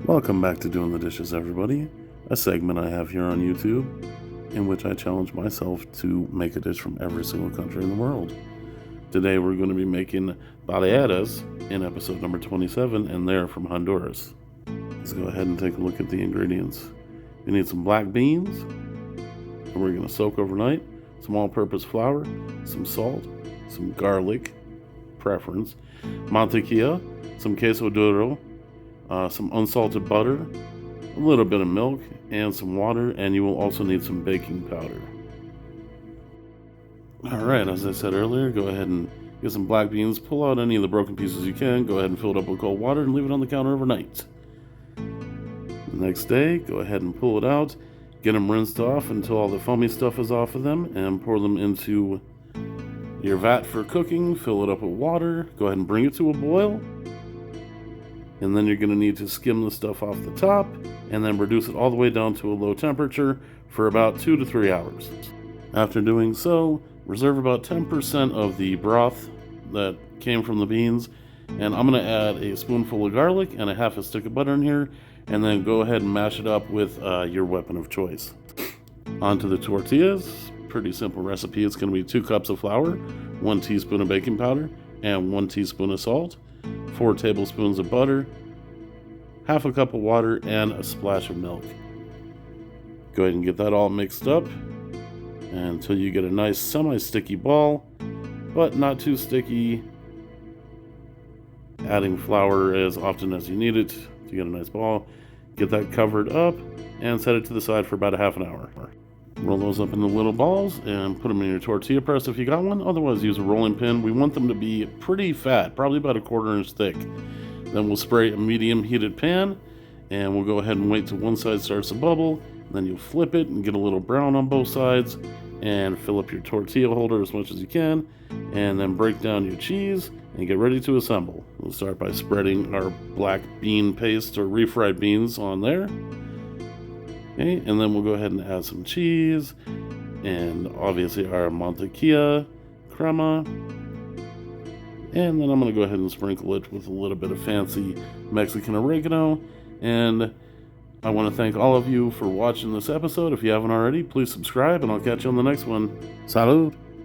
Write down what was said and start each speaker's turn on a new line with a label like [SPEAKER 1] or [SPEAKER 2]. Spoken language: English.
[SPEAKER 1] Welcome back to Doing the Dishes, everybody, a segment I have here on YouTube in which I challenge myself to make a dish from every single country in the world. Today we're going to be making Baleadas in episode number 27, and they're from Honduras. Let's go ahead and take a look at the ingredients. You need some black beans, and we're going to soak overnight, some all-purpose flour, some salt, some garlic, preference, Mantequilla, some Queso duro, some unsalted butter, a little bit of milk, and some water, and you will also need some baking powder. Alright, as I said earlier, go ahead and get some black beans, pull out any of the broken pieces you can, go ahead and fill it up with cold water and leave it on the counter overnight. The next day, go ahead and pull it out, get them rinsed off until all the foamy stuff is off of them, and pour them into your vat for cooking, fill it up with water, go ahead and bring it to a boil. And then you're going to need to skim the stuff off the top and then reduce it all the way down to a low temperature for about 2 to 3 hours. After doing so, reserve about 10% of the broth that came from the beans, and I'm going to add a spoonful of garlic and a half a stick of butter in here, and then go ahead and mash it up with your weapon of choice. Onto the tortillas. Pretty simple recipe. It's going to be 2 cups of flour, 1 teaspoon of baking powder, and 1 teaspoon of salt, 4 tablespoons of butter, half a cup of water, and a splash of milk. Go ahead and get that all mixed up until you get a nice semi-sticky ball, but not too sticky. Adding flour as often as you need it to get a nice ball. Get that covered up and set it to the side for about a half an hour. Roll those up into little balls and put them in your tortilla press if you got one. Otherwise, use a rolling pin. We want them to be pretty fat, probably about a 1/4 inch thick. Then we'll spray a medium heated pan, and we'll go ahead and wait till one side starts to bubble. Then you'll flip it and get a little brown on both sides, and fill up your tortilla holder as much as you can, and then break down your cheese and get ready to assemble. We'll start by spreading our black bean paste or refried beans on there. Okay, and then we'll go ahead and add some cheese and obviously our mantequilla, crema, and then I'm going to go ahead and sprinkle it with a little bit of fancy Mexican oregano. And I want to thank all of you for watching this episode. If you haven't already, please subscribe, and I'll catch you on the next one. Salud!